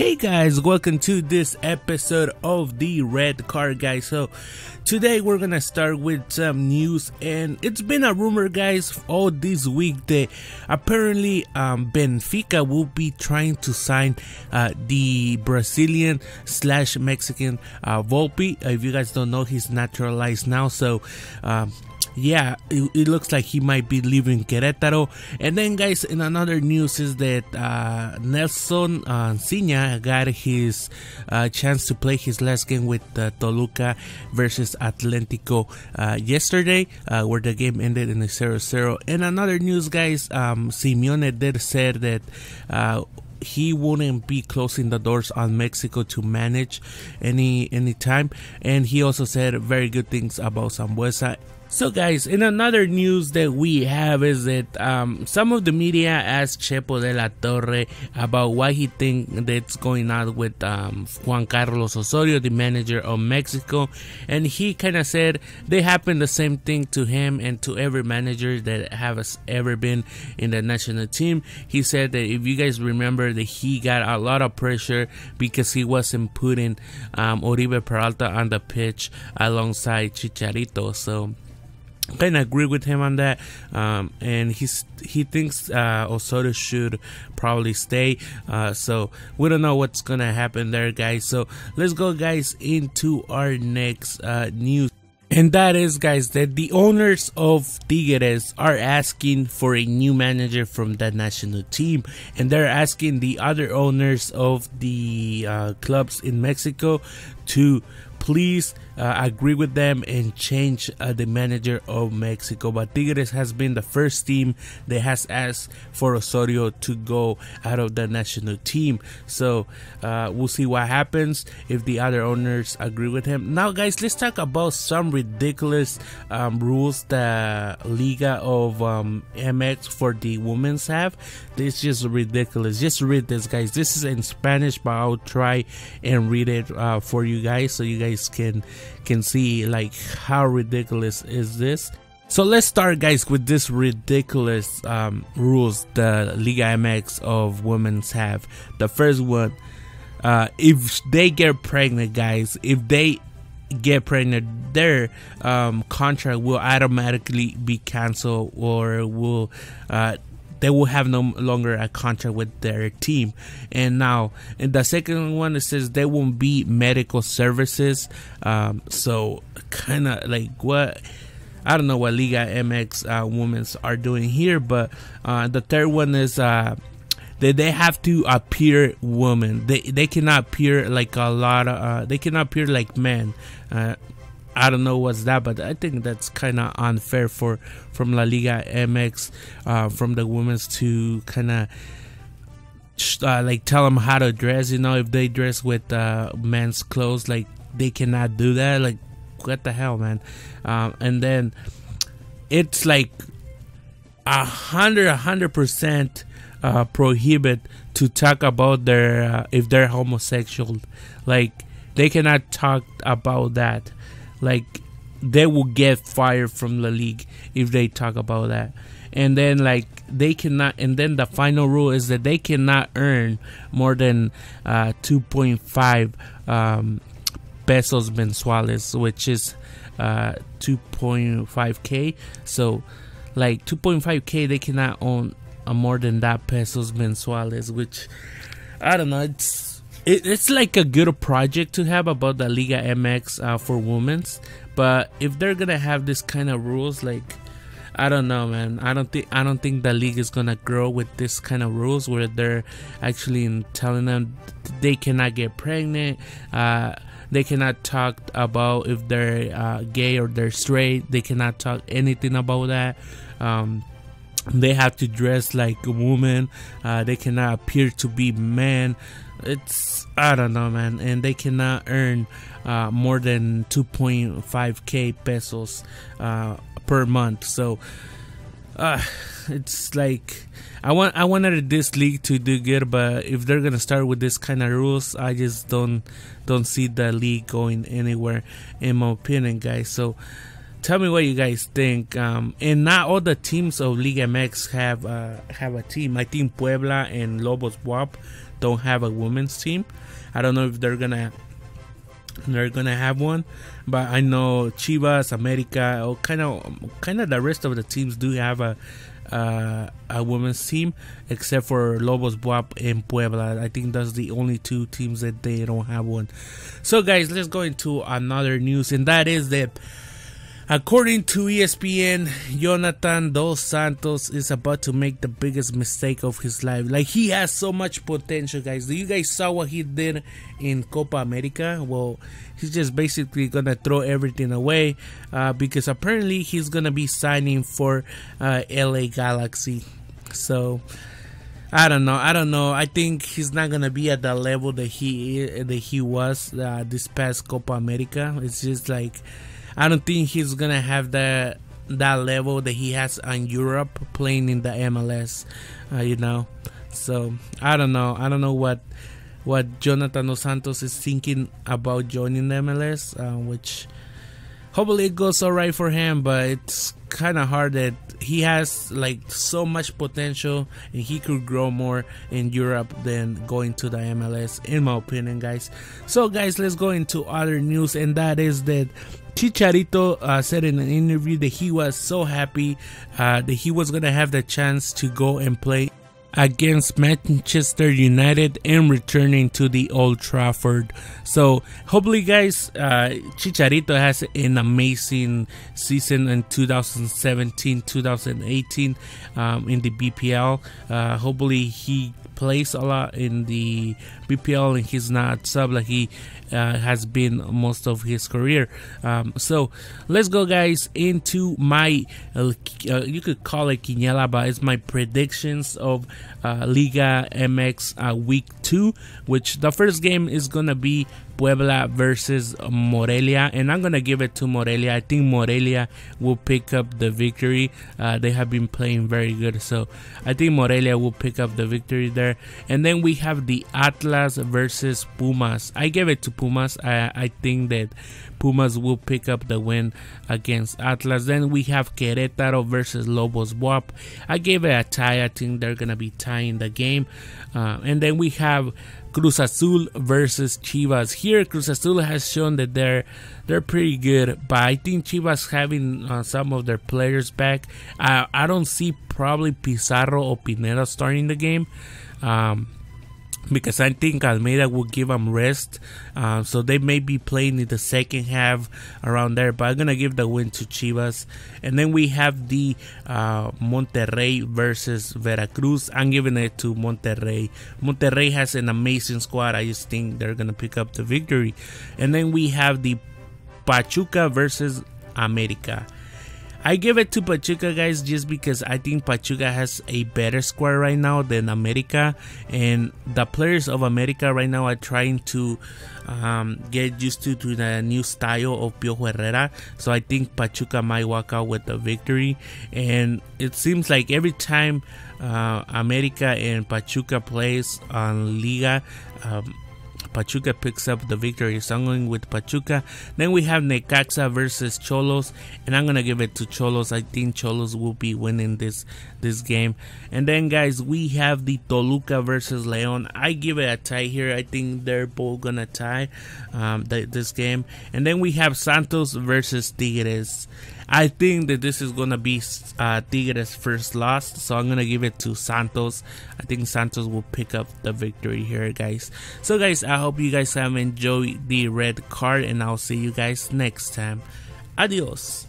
Hey guys, welcome to this episode of the Red Card, guys. So today we're gonna start with some news, and it's been a rumor, guys, all this week that apparently Benfica will be trying to sign the Brazilian slash Mexican Volpi. If you guys don't know, he's naturalized now, so yeah, it looks like he might be leaving Querétaro. And then, guys, in another news is that Nelson Ciña got his chance to play his last game with Toluca versus Atlético yesterday, where the game ended in a 0-0. And another news, guys, Simeone did say that he wouldn't be closing the doors on Mexico to manage any time, and he also said very good things about Sambuesa. So guys, in another news that we have is that some of the media asked Chepo de la Torre about why he thinks that's going on with Juan Carlos Osorio, the manager of Mexico, and he kind of said they happen the same thing to him and to every manager that has ever been in the national team. He said that if you guys remember that he got a lot of pressure because he wasn't putting Oribe Peralta on the pitch alongside Chicharito, so kind of agree with him on that, and he thinks Osorio should probably stay, so we don't know what's gonna happen there, guys. So let's go, guys, into our next news, and that is, guys, that the owners of Tigres are asking for a new manager from the national team, and they're asking the other owners of the clubs in Mexico to please agree with them and change the manager of Mexico. But Tigres has been the first team that has asked for Osorio to go out of the national team. So we'll see what happens if the other owners agree with him. Now, guys, let's talk about some ridiculous rules the Liga of MX for the women's have. It's just ridiculous. Just read this, guys. This is in Spanish, but I'll try and read it for you guys so you guys can see like how ridiculous is this. So let's start, guys, with this ridiculous rules the Liga MX of women's have. The first one, if they get pregnant, guys, if they get pregnant, their contract will automatically be canceled, or will they will have no longer a contract with their team. And now, in the second one, it says there won't be medical services. So kind of like what, I don't know what Liga MX women's are doing here. But the third one is that they have to appear women. They cannot appear like a lot of they cannot appear like men. I don't know what's that, but I think that's kind of unfair from La Liga MX, from the women's, to kind of like tell them how to dress. You know, if they dress with men's clothes, like they cannot do that. Like, what the hell, man? And then it's like 100% prohibit to talk about their if they're homosexual. Like, they cannot talk about that. Like, they will get fired from the league if they talk about that. And then, like, they cannot, and then the final rule is that they cannot earn more than 2.5 pesos mensuales, which is 2.5k. So like 2.5k, they cannot own more than that pesos mensuales, which, I don't know, it's like a good project to have about the Liga MX for women's. But if they're gonna have this kind of rules, like, I don't know, man. I don't think the league is gonna grow with this kind of rules where they're actually telling them they cannot get pregnant. They cannot talk about if they're gay or they're straight. They cannot talk anything about that. They have to dress like a woman. They cannot appear to be men. It's, I don't know, man. And they cannot earn more than 2.5k pesos per month. So it's like, I wanted this league to do good, but if they're gonna start with this kind of rules, I just don't see the league going anywhere, in my opinion, guys. So tell me what you guys think. And not all the teams of Liga MX have a team. I think Puebla and Lobos WAP, don't have a women's team. I don't know if they're gonna have one, but I know Chivas, America, or kind of the rest of the teams do have a women's team, except for Lobos Buap and Puebla. I think that's the only two teams that they don't have one. So guys, let's go into another news, and that is that according to ESPN, Jonathan Dos Santos is about to make the biggest mistake of his life. Like, he has so much potential, guys. Do you guys saw what he did in Copa America? Well, he's just basically gonna throw everything away because apparently he's gonna be signing for LA Galaxy. So I don't know. I think he's not gonna be at the level that he was this past Copa America. It's just like, I don't think he's gonna have that level that he has on Europe playing in the MLS, you know. So I don't know what Jonathan Dos Santos is thinking about joining the MLS, which hopefully it goes alright for him. But it's kind of hard that he has like so much potential and he could grow more in Europe than going to the MLS, in my opinion, guys. So guys, let's go into other news, and that is that Chicharito said in an interview that he was so happy that he was gonna have the chance to go and play against Manchester United and returning to the Old Trafford. So hopefully, guys, Chicharito has an amazing season in 2017-2018 in the BPL. Hopefully he plays a lot in the BPL and he's not sub like he has been most of his career. So let's go, guys, into my you could call it quiniela, but it's my predictions of Liga MX week 2, which the first game is gonna be Puebla versus Morelia, and I'm gonna give it to Morelia. I think Morelia will pick up the victory. They have been playing very good, so I think Morelia will pick up the victory there. And then we have the Atlas versus Pumas. I give it to Pumas. I think that Pumas will pick up the win against Atlas. Then we have Querétaro versus Lobos Buap. I gave it a tie. I think they're gonna be tying the game. And then we have Cruz Azul versus Chivas. Here, Cruz Azul has shown that they're pretty good, but I think Chivas having some of their players back. I don't see probably Pizarro or Pineda starting the game. Because I think Almeida will give them rest, so they may be playing in the second half around there, but I'm gonna give the win to Chivas. And then we have the Monterrey versus Veracruz. I'm giving it to Monterrey. Monterrey has an amazing squad. I just think they're gonna pick up the victory. And then we have the Pachuca versus America. I give it to Pachuca, guys, just because I think Pachuca has a better squad right now than America, and the players of America right now are trying to get used to the new style of Piojo Herrera. So I think Pachuca might walk out with the victory, and it seems like every time America and Pachuca plays on Liga, Pachuca picks up the victory, so I'm going with Pachuca. Then we have Necaxa versus Cholos, and I'm gonna give it to Cholos. I think Cholos will be winning this game. And then, guys, we have the Toluca versus Leon. I give it a tie here. I think they're both gonna tie this game. And then we have Santos versus Tigres. I think that this is gonna be Tigres' first loss, so I'm gonna give it to Santos. I think Santos will pick up the victory here, guys. So, guys, I hope you guys have enjoyed the red card, and I'll see you guys next time. Adios.